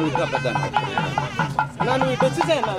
ఇంకా పెద్ద నన్ను ఇటు వచ్చేసాయన్నా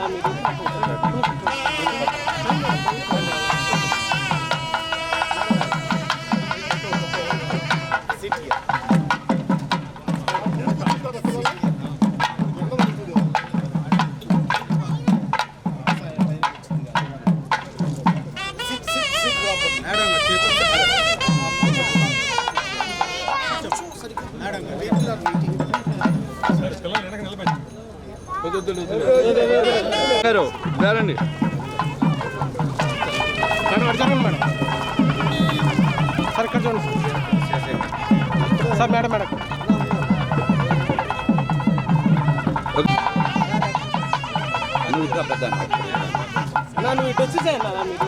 మీరు రండి సార్ ఇక్కడ చూడండి సార్ మేడం మేడం ఇంకా పెద్ద నన్ను ఇటు వచ్చేసాయన్నా మీరు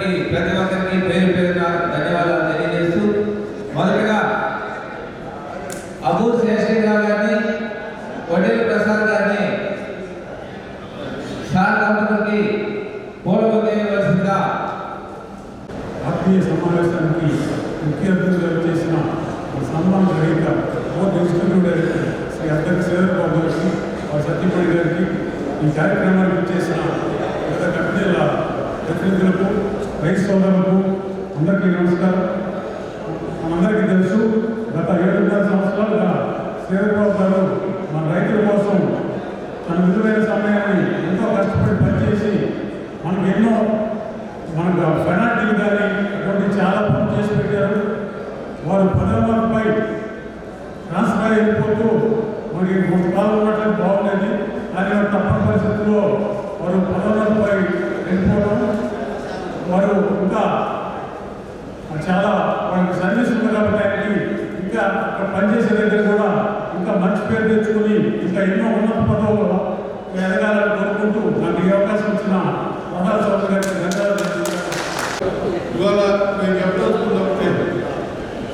వచ్చినటువంటి ప్రతి ఒక్కరికి పేరు పేరున ధన్యవాదాలు తెలియజేస్తూ మొదటగా అబూర్ శేషయ్య గారిని వడ్డేల ప్రసాద్ గారిని సార్ కంపెనీకి పూలవల్లివలసిందిగా ఆత్మీయ సమావేశానికి ముఖ్య అతిథిగా చేసిన సన్మాన గ్రహీత బోర్డు ఎగ్జిక్యూటివ్ డైరెక్టర్ శ్రీ అద్దెకి శ్రీధర్ గారికి వారి సత్యపడి గారికి ఈ కార్యక్రమానికి చేసిన గత కంపెనీల ప్రతినిధులకు రైతు సోదరులకు అందరికీ నమస్కారం. మనందరికీ తెలుసు గత 7.5 సంవత్సరాలుగా శ్రీధర్ గారు మన రైతుల కోసం తన విలువైన సమయాన్ని ఎంతో కష్టపడి పనిచేసి మనకు పెనాల్టీలు కానీ అటువంటి చాలా పనులు చేసి పెట్టారు. వారు 10వ వంతుపై ట్రాన్స్ఫర్ అయిపోతూ మనకి కొంతకాలం ఉన్నట్లు బాగుండేది. కానీ తప్పని పరిస్థితుల్లో వారు 10వ వంతుపై వెళ్ళిపోవడం, వారు ఇంకా చాలా వాళ్ళకి సర్వీస్ ఉంది కాబట్టి ఆయనకి ఇంకా అక్కడ పనిచేసే దగ్గర కూడా ఇంకా మంచి పేరు తెచ్చుకుని ఇంకా ఎన్నో ఉన్నత పదవులు ఎదగాలని కోరుకుంటూ నాకు ఈ అవకాశం ఇచ్చిన ప్రధాన సభ గారికి ధన్యవాదాలు. ఇవాళ నేను చెప్పదలుచుకున్నప్పుడే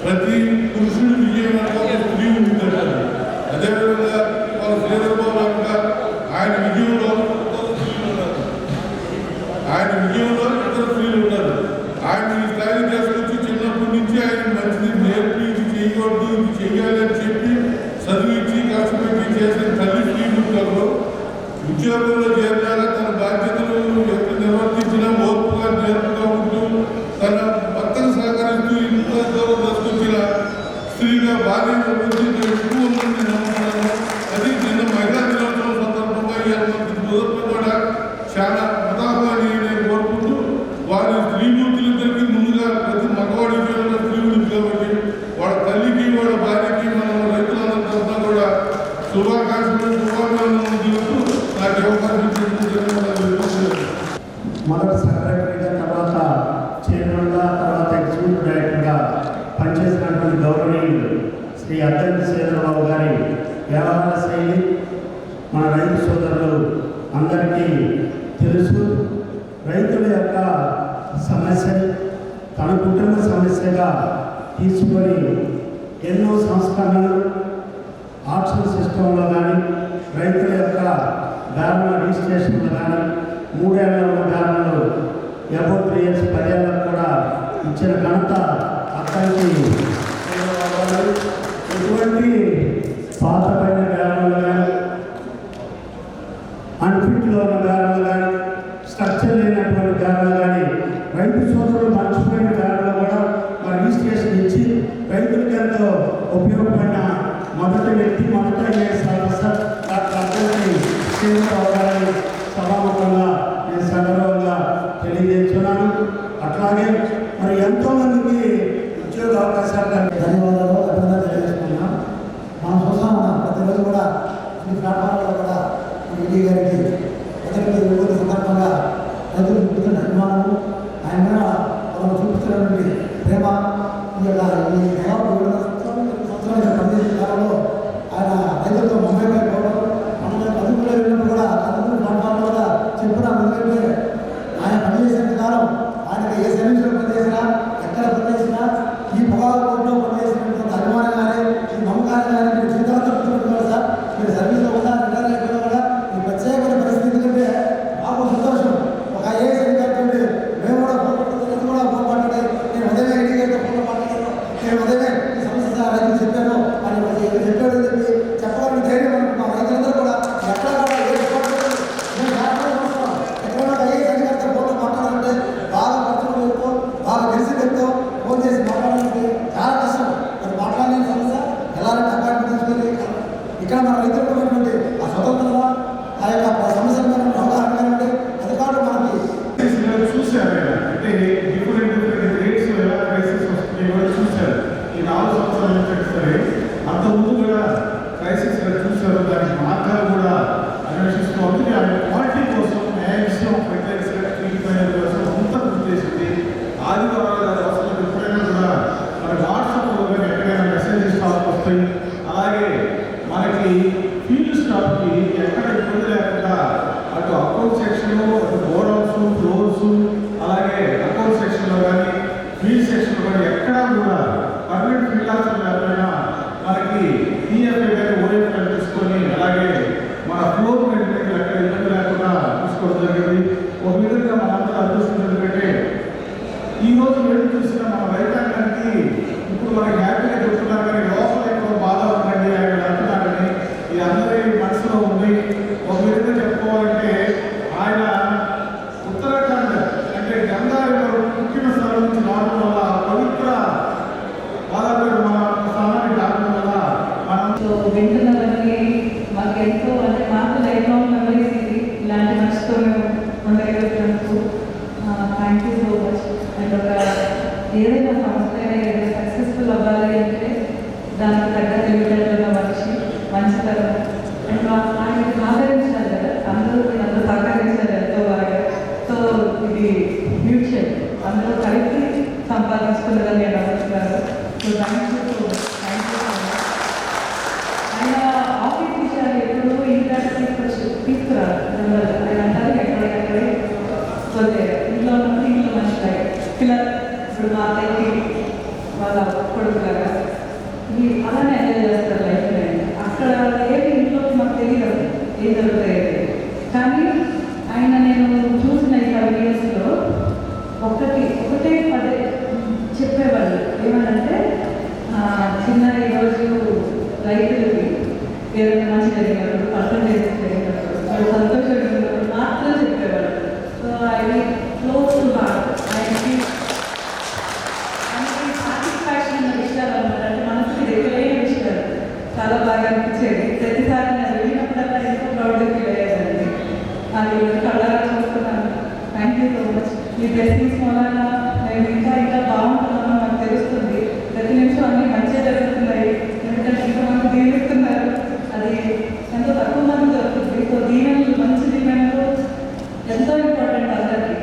ప్రతి పురుషుడు విజయవంతంగా ఒక స్త్రీ ఉంటుందంటారు. అదేవిధంగా వాళ్ళ శ్రీధర్బాబు గారు ఆయన విజయంలో స్త్రీలు ఉన్నారు, ఆయన విజయంలో ఇద్దరు స్త్రీలు ఉన్నారు. ఆయన ఈ స్థాయికి తీసుకొచ్చి చిన్నప్పటి నుంచి ఆయన మంచిది నేర్పి ఇది చేయకూడదు ఇది చెయ్యాలి అని చెప్పి చదివించి కష్టపెట్టి చేసిన తల్లి శ్రీమూర్తులు ఉద్యోగంలో చేరినాక తన బాధ్యతలు ఎంత నిర్వర్తించినా ఓర్పుగా నేర్పుగా ఉంటూ తన భర్తను సహకరిస్తూ ఇంత దూరం తీసుకొచ్చిన స్త్రీగా భార్య ఎక్కువ ఉందని నమ్ముతున్నాను. అది నిన్న మహిళా దినోత్సవం సందర్భంగా మొదట్లో కూడా చాలా ఉదాహరణ నేను కోరుకుంటూ వారి స్త్రీమూర్తులిద్దరికీ ముందుగా ప్రతి మగవాడి జీవనంలో స్త్రీ ఉంది కాబట్టి వాళ్ళ తల్లికి వాళ్ళ భార్యకి మనం రైతులందరి తరఫున కూడా శుభాకాంక్షలు తెలుస్తూ నాకు అవకాశం మొదటి సెక్రటరీగా తర్వాత చైర్మన్గా తర్వాత ఎగ్జిక్యూటివ్ డైరెక్టర్గా పనిచేసినటువంటి గౌరవనీయులు శ్రీ అద్దెకి శ్రీధరబాబు గారి వ్యవహార శైలి మన రైతు సోదరులు అందరికీ తెలుసు. రైతుల యొక్క సమస్య తన కుటుంబ సమస్యగా తీసుకొని ఎన్నో సంస్కరణలు ఆప్షన్ సిస్టంలో కానీ రైతుల యొక్క ధారణ రిజిస్ట్రేషన్లు కానీ 3 ఏళ్ల ఉన్న ధారణలు అబౌట్ 3 years 10 ఏళ్ళకు కూడా ఇచ్చిన ఘనత అక్కడికి. ఎటువంటి పాతపైన ధారణలు కానీ అన్ఫిట్లో ఉన్న ధారణలు కానీ స్ట్రక్చర్ లేనటువంటి ధారణలు కానీ రైతు సోదరులు మర్చిపోయిన ధారణలు కూడా మరి రిజిస్ట్రేషన్ ఇచ్చి రైతులకి ఎంతో ఉపయోగపడిన మొదటి వ్యక్తి మొదట ఆఫీసర్ డాక్టర్ అద్దెకి శ్రీధరబాబు గారి సభాముఖంగా నేను సగర్వంగా తెలియజేస్తున్నాను. అట్లాగే మరి ఎంతోమందికి ఉద్యోగ అవకాశాలు ధన్యవాదాలు అభినందన తెలియజేస్తున్నాం. మనం చూస్తాం ప్రతిరోజు కూడా ఈ ప్లాట్ఫామ్లో కూడా ఈడీ గారికి ప్రజలకు సందర్భంగా రైతులు చూపుతున్న అభిమానము, ఆయన మీద వాళ్ళు చూపుతున్నటువంటి ప్రేమ, ఈ సంవత్సరాలు పనిచేసిన కాలంలో ఆయన రైతులతో ముంబై పోవడం మన చదువుకునే వెళ్ళినప్పుడు కూడా చదువుకున్న ప్లాట్ఫామ్లో కూడా చెప్పిన ఎందుకంటే ఆయన పనిచేసిన కాలం ఆయనకి ఏ సర్వీస్లో పనిచేసినా ఎక్కడ పనిచేసినా ఈ పొగాకు కోర్టులో పనిచేసినటువంటి అభిమానం కానీ ఈ నమ్మకాన్ని కానీ మీరు జీవితాలతో గుర్తుపెట్టుకోవాలి సార్. మీరు సర్వీస్లో ఉన్నా రిటైర్ అయిపోయినా కూడా ఈ ప్రత్యేకమైన పరిస్థితి కంటే మాకు సంతోషం. ఒక ఐఏఎస్ అధికారి మేము ఫీల్డ్ సెక్షన్ కూడా ఎక్కడా కూడా పర్మనెంట్ ఫీల్డ్ ఆఫీసర్ ఎవరైనా మనకి టీఎఫ్ఐ కానీ ఓఎఫ్ఐ తీసుకొని అలాగే మన ఫ్లోర్ మెయింటెనెన్స్ ఎక్కడ ఇబ్బంది లేకుండా తీసుకోవడం జరిగింది. ఒక విధంగా మనంతా అదృష్టం ఎందుకంటే ఈరోజు వేడు చూసిన మన రైతాంగానికి ఇప్పుడు మనకి హ్యాపీగా చెప్తున్నారు కానీ లోపల ఎక్కువ బాధ ఉందండి ఆయన అంటున్నారని ఇది అందరి మనసులో ఉంది. ఒక విధంగా చెప్పుకోవాలంటే ఆయన ఉత్తరాఖండ్ అంటే గంగా ముఖ్యమైన స్థలం నుంచి రావడం వల్ల పవిత్ర బాధాపడి మన స్థానానికి రావడం వల్ల మనం వింటున్నవన్నీ మాకు ఎంతో అంటే మాకు లైఫ్ లాంగ్ మెమరీస్ ఇది ఇలాంటి మనిషితో మేము ఉండగలుగుతున్నందుకు thank you so much. And ఒక ఏదైనా సంస్థ ఏదైనా సక్సెస్ఫుల్ అవ్వాలి అంటే దానికి తగ్గ తెలివితేటలున్న మనిషి మంచితనం అండ్ ఆయనకి సహకరించాలి కదా అందరూ సహకరించాలి ఎంతో బాగా. సో ఇది మ్యూచువల్ అందరూ కలిపి సంపాదించుకున్నదని నేను అనుకుంటున్నాను. So thank you so much. Thank you so much. ఆయన ఆఫీస్ విషయాలు ఎప్పుడు ఇంట్లో తీసుకురారు ఆయన అంటారు ఎక్కడెక్కడే పోతే ఇంట్లో ఉన్నప్పుడు ఇంట్లో మంచిగా పిల్లలు ఇప్పుడు మా అత్తయ్యకి వాళ్ళ కొడుకులాగా అలానే ఎంజాయ్ చేస్తారు లైఫ్. అక్కడ ఏమి ఇంట్లో మాకు తెలియదు ఏం జరుగుతాయి కానీ ఆయన నేను చూసిన ఈ 5 yearsలో ఒకటే పదే చెప్పేవాళ్ళు ఏమనంటే చిన్న ఈరోజు రైతులకి ఏదైనా మంచి జరిగినప్పుడు పర్సంటేజ్ జరిగినప్పుడు వాళ్ళు సంతోషంగా మాత్రం చెప్పేవాళ్ళు. సో ఆయన క్లోజ్ టు హార్ట్ ఆయనకి సాటిస్ఫాక్షన్ అన్న విషయాలు అనమాట. అంటే మనసుకి దగ్గరైన విషయాలు చాలా బాగా అనిపించేది. ప్రతిసారి నేను వెళ్ళినప్పుడల్లా ఎంతో ప్రౌడ్గా ఫీల్ అయ్యేదండి. అది కళ్ళగా చూస్తున్నాను. Thank you so much. Me blessings వలన మేము ఇంకా బాగుంటున్నామో నాకు తెలుస్తుంది. ప్రతి నిమిషం అన్నీ మంచిగా జరుగుతున్నాయి. ఎందుకంటే ఇంతమంది దీవిస్తున్నారు. అది ఎంతో తక్కువ మంది జరుగుతుంది. సో దీవెనలు మంచి దీవెనలు ఎంతో ఇంపార్టెంట్ అందరికీ.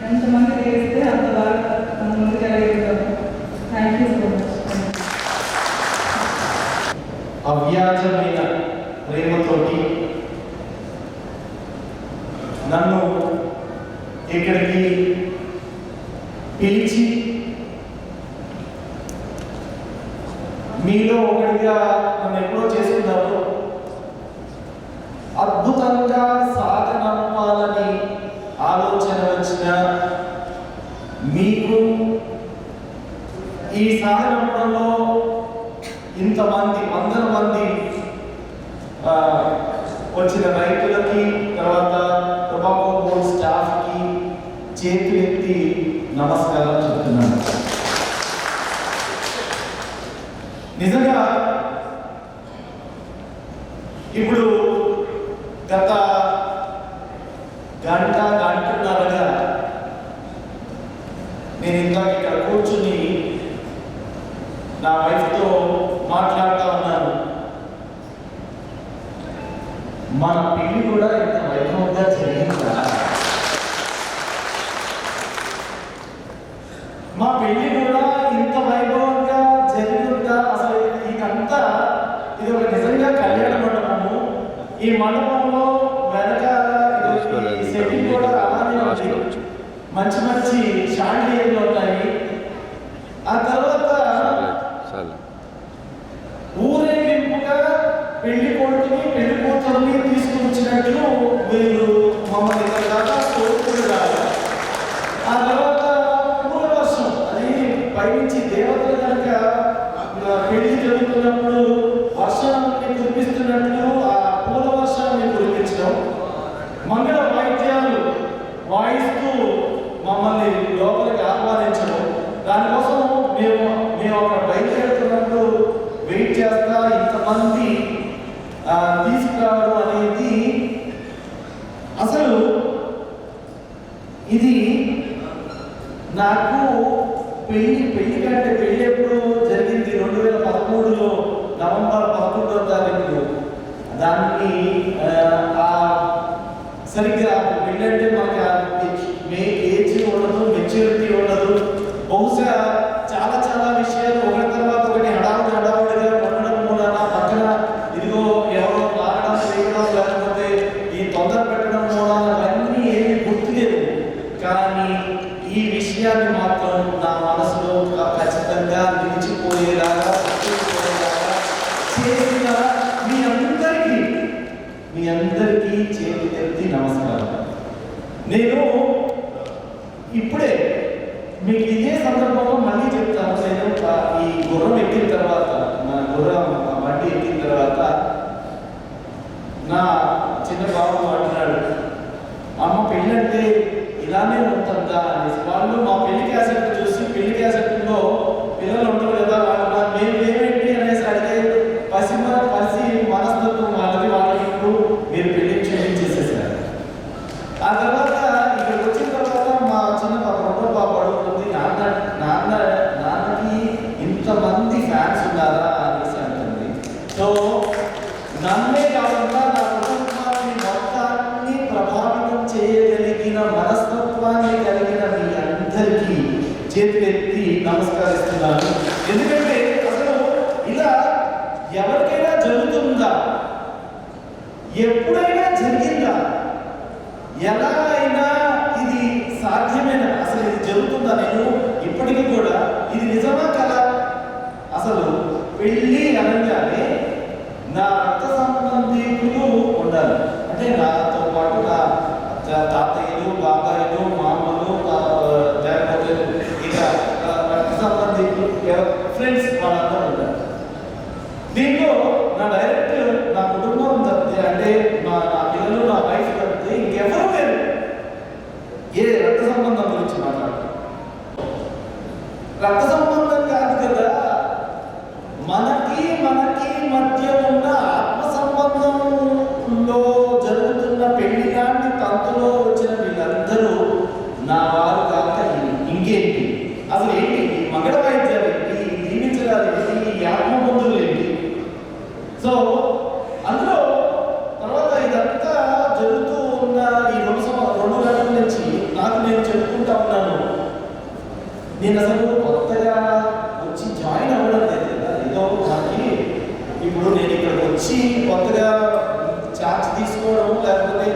ఎంతమంది చేస్తే అంత బాగా మనం ముందుకెళ్ళగలుగుతాము. Thank you so much. అవ్యాజమైన ప్రేమతోటి నన్ను ఇక్కడికి పిలిచి మీలో ఒకటిగా నన్ను ఎప్పుడో చేసుకున్నారు. అద్భుతంగా సాగనంపాలని ఆలోచన వచ్చిన మీకు ఈ సాగనంపడంలో ఇంతమంది 100 మంది వచ్చిన రైతులకి తర్వాత టొబాకో బోర్డ్ స్టాఫ్కి చేతులెత్తి నమస్కారం చెప్తున్నాను. నిజంగా ఇప్పుడు గత గంటన్నరగా నేను ఇంకా ఇక్కడ కూర్చుని నా వైఫ్తో మాట్లాడుతూ ఉన్నాను. మన పెళ్లి కూడా ఇంత వైభవంగా జరిగిందా? మా పెళ్లి కూడా ఇంత వైభవంగా జరిగిందా? అసలు ఇదంతా ఇది ఒక నిజంగా కళ్యాణ మండపము. ఈ మండపంలో వెనకాల సెట్టింగ్ కూడా అలానే ఉంది. మంచి మంచి షాండియర్లు ఉన్నాయి. ఆ తర్వాత ఊరేగింపుగా పెళ్లి కొడుకుని పెళ్లి కూతురుని తీసుకొచ్చినట్లు మీరు మమ్మల్ని దాకా కోరుకుంటున్నారు. ఆ తర్వాత పూల వర్షం అది పైనుంచి దేవతలు కనుక పెళ్లి జరుగుతున్నప్పుడు వర్షాన్ని కురిపిస్తున్నట్లు ఆ పూల వర్షాన్ని కురిపించడం, మంగళ వాయిద్యాలు వాయిస్తూ మమ్మల్ని లోపలికి ఆహ్వానించడం. దానికోసం మేము అక్కడ బయలుదేరుతున్నప్పుడు వెయిట్ చేస్తా ఇంతమంది తీసుకురావడం అనేది అసలు ఇది నాకు పెళ్లి కంటే పెళ్లి ఎప్పుడు జరిగింది 2013లో నవంబర్ 11వ తారీఖు. దాన్ని సరిగ్గా పెళ్ళి అంటే మనకి ఏజ్ ఉండదు, మెచ్యూరిటీ ఉండదు. బహుశా చాలా విషయాలు ఒకటి తర్వాత ఒకటి హడావుడిగా ఉండడం మూలన పక్కన ఇదిగో ఎవరో లాగడం చేయడం లేకపోతే ఈ తొందర పెట్టడం మూలన అవన్నీ ఏమి గుర్తులేదు. కానీ ఈ విషయాన్ని మాత్రం నా మనసులో నమస్కారం. నేను ఇప్పుడే మీకు ఇదే సందర్భంలో మళ్ళీ చెప్తాను. నేను ఈ గుర్రం ఎక్కిన తర్వాత, నా గుర్రం బండి ఎక్కిన తర్వాత నా చిన్న బాబు అంటున్నాడు, అమ్మ పెళ్ళంటే ఇలానే ఉంటుందా అనేసి. వాళ్ళు మా పెళ్లి క్యాసెట్ చూసి, పెళ్లి క్యాసెట్లో పిల్లలు ఉంటారు కదా, వాళ్ళు మేము ఏమేంటి అనేసి అడిగే పసి మనస్తత్వం వాళ్ళకి. వాళ్ళకి ఇప్పుడు మీరు పెళ్లి చేసేసారు. ఆ తర్వాత ఇక్కడికి వచ్చిన తర్వాత మా చిన్న పాప రెండో పాప అడుగుతుంది, నాన్నకి ఇంతమంది ఫ్యాన్స్ ఉన్నారా అనేసి అంటుంది. సో నన్నే కాకుండా నా కుటుంబాన్ని మొత్తాన్ని ప్రభావితం చేయగలిగిన మనస్తత్వాన్ని కలిగిన మీ అందరికీ చేతులెత్తి నమస్కరిస్తున్నాను. ఎందుకంటే అసలు ఇలా ఎవరికైనా జరుగుతుందా? ఎప్పుడైనా జరిగిందా? ఎలా అయినా ఇది సాధ్యమేనా? అసలు ఇది జరుగుతుందా? నేను ఇప్పటికీ కూడా ఇది నిజమా కదా? అసలు పెళ్ళి అనగానే నా రక్త సంబంధికులు ఉండాలి. అంటే నాతో పాటు నా తాతయ్యలు, బాబాయిలు, మామలు, లేకపోతే ఇక రక్త సంబంధికులు, ఫ్రెండ్స్ వాళ్ళందరూ ఉండాలి. దీంట్లో నా డైరెక్ట్ నా కుటుంబం తప్పితే, అంటే నా పిల్లలు, నా వైఫ్ తప్పితే ఇంకెవరూ లేరు ఏ రక్త సంబంధం గురించి మాట్లాడతారు. రక్త సంబంధం కాదు కదా, మనకి మధ్య ఉన్న ఆత్మ సంబంధంలో జరుగుతున్న పెళ్లి లాంటి తంతులో వచ్చిన వీళ్ళందరూ నా వారు కాక ఇంకేంటి? అసలు ఏంటి మంగళ వాయిద్యాలు ఏంటి? దీవించడాలు ఏంటి? ఈ ఆత్మబంధువులు ఏంటి? సో అందులో తర్వాత ఇదంతా జరుగుతూ ఉన్న ఈ 2 గంటల నుంచి నాకు నేను చెప్పుకుంటా ఉన్నాను, నేను అసలు కొత్తగా వచ్చి జాయిన్ అవ్వడం లేదు కదా. ఏదో మనకి ఇప్పుడు నేను ఇక్కడికి వచ్చి కొత్తగా ఛార్జ్ తీసుకోవడం, లేకపోతే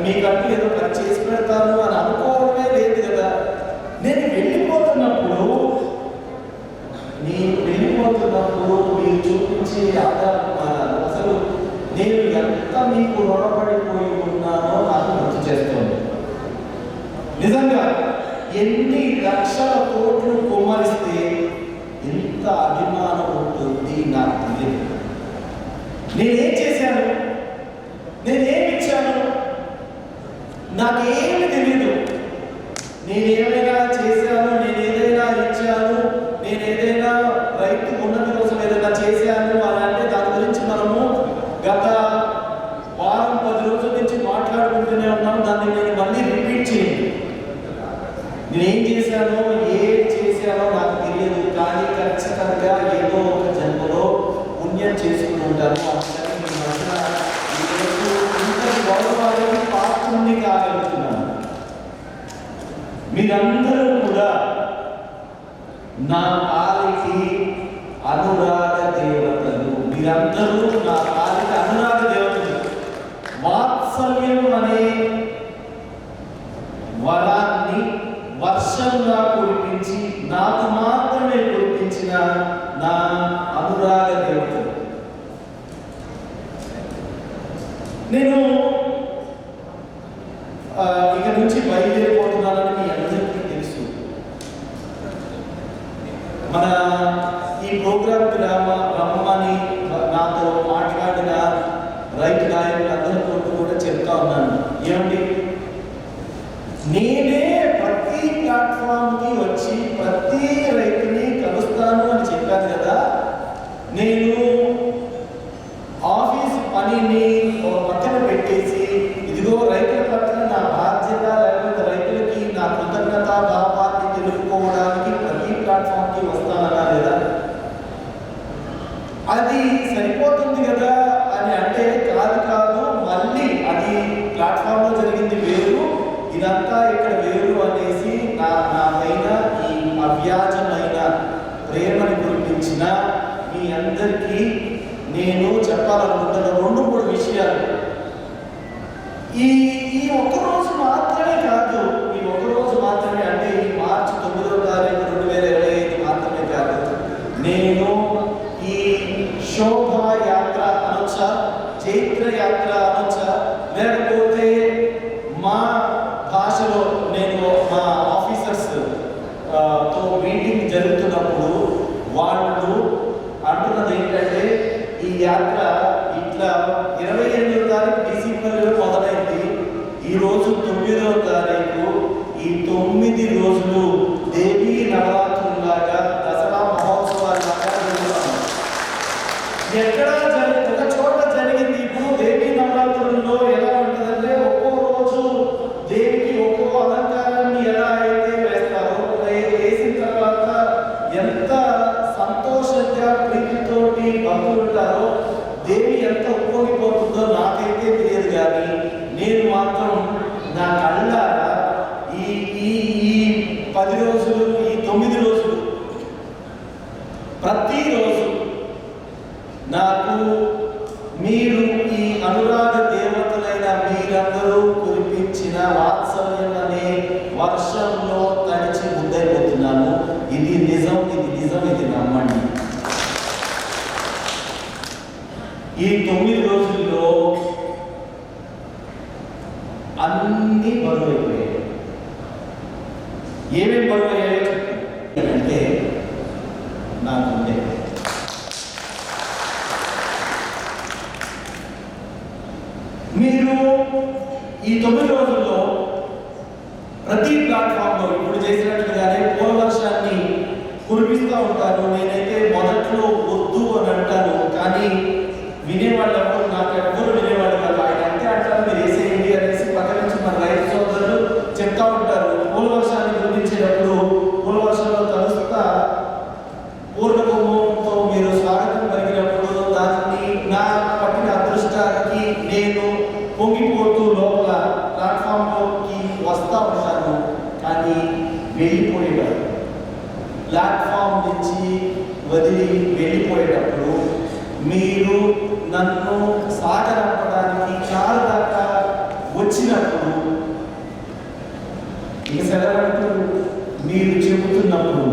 మీకంటూ ఏదో పని చేసి పెడతాను అని అనుకోవడమే లేదు కదా. నేను వెళ్ళిపోతున్నప్పుడు మీరు చూపించే ఆధారం అసలు నేను ఎంత మీకు రుణపడిపోయి ఉన్నానో నాకు గుర్తు చేస్తుంది. నిజంగా ఎన్ని లక్షల కోట్లు కుమ్మరిస్తే ఎంత అభిమానం ఉంటుంది నాకు తెలియదు. నేనేం చేశాను? నేనేమి ఇచ్చాను? నాకేమి తెలియదు. నేనేమైనా చేశాను, నేను ఏదైనా ఇచ్చాను, నేను ఏదైనా రైతు ఉన్నతి కోసం ఏదైనా చేశాను అని అంటే దాని గురించి మనము గత వారం 10 రోజుల నుంచి మాట్లాడుకుంటూనే ఉన్నాము. దాన్ని నేను మళ్ళీ రిపీట్ చేయండి. నేనేం చేశానో, ఏం చేశానో నాకు తెలియదు, కానీ ఖచ్చితంగా ఏదో ఒక జన్మలో పుణ్యం చేసుకుని ఉంటాను. గౌరవానికి పాత్రుణ్ణి కాగలుగుతున్నాను. మీరందరూ కూడా నా పాలికి అనురాగ దేవతలు. మీరందరూ నా పాలికి అనురాగ దేవతలు. వాత్సల్యం అనే వరాన్ని వర్షంగా కురిపించి నాకు మాత్రమే కురిపించిన నా అనురాగ దేవతలు. నేను ఇక నుంచి బయలుదేరిపోతున్నానని మీ అందరికీ తెలుసు. మన ఈ ప్రోగ్రాంకి రమ్మని నాతో మాట్లాడిన రైతు నాయకులందరితో కూడా చెప్తా ఉన్నాను, ఏమండి నేనే ప్రతి ప్లాట్ఫామ్కి వచ్చి ప్రతి రైతుని కలుస్తాను అని చెప్పాను కదా. నేను ఆఫీస్ పనిని పక్కన పెట్టేసి ఇదిగో రైతుల పట్ల నా బాధ్యత, లేకపోతే రైతులకి నా కృతజ్ఞత భావాన్ని తెలుపుకోవడానికి ప్రతి ప్లాట్ఫామ్కి వస్తానన్నా లేదా? అది సరిపోతుంది కదా అని అంటే కాదు, మళ్ళీ అది ప్లాట్ఫామ్లో జరిగింది వేరు, ఇదంతా ఇక్కడ వేరు అనేసి నా పైన ఈ అవ్యాజమైన ప్రేమని కురిపించిన మీ అందరికీ నేను చెప్పాలనుకుంటున్న 2-3 విషయాలు. ఈ ఒక్కరోజు మాత్రమే కాదు, ఈ ఒక్కరోజు మాత్రమే అంటే ఈ మార్చి 9వ తారీఖు 2025 మాత్రమే కాదు. నేను ఈ శోభాయాత్ర అనొచ్చా, చైత్ర యాత్ర అనొచ్చా, లేకపోతే రోజులు, ఈ 9 రోజులు ప్రతిరోజు నాకు మీరు ఈ అనురాగ దేవతలైన మీరందరూ కురిపించిన వాత్సల్యం అనే వర్షంలో తడిచి ముద్దైపోతున్నాను. ఇది నిజం, ఇది నమ్మండి. ఈ 9 రోజుల్లో అన్ని బరువైపోయాయి. ఏమేమి బరువయ్యాయో అంటే నాకుండే మీరు ఈ 9 రోజుల్లో ప్రతి ప్లాట్ఫామ్లో ఇప్పుడు చేసినట్లుగానే పూల వర్షాన్ని కురిపిస్తూ ఉంటారు. నేనైతే మొదట్లో వద్దు అని అంటాను, కానీ వినేవాళ్ళు ఎవరు, నాకు ఎవ్వరు వినేవాళ్ళు కాదు. ఆయన అంటే అంటారు మీరు వేసేయండి అనేసి పక్క నుంచి మన రైతు సోదరులు చెప్తా ఉంటారు. పూల వర్షాన్ని కురిపించేటప్పుడు పూల వర్షంలో తలుస్తా పూర్ణకుంభంతో మీరు స్వాగతం పలికినప్పుడు దాన్ని నా పట్టిన అదృష్టానికి నేను పొంగిపోతూ లోపల ప్లాట్ఫామ్లోకి వస్తా ఉంటాను. కానీ వెళ్ళిపోయేవారు ప్లాట్ఫామ్ నుంచి వదిలి వెళ్ళిపోయేటప్పుడు మీరు నన్ను సాగరంపడానికి కారు దాకా వచ్చినప్పుడు ఇక సెలవు మీరు చెబుతున్నప్పుడు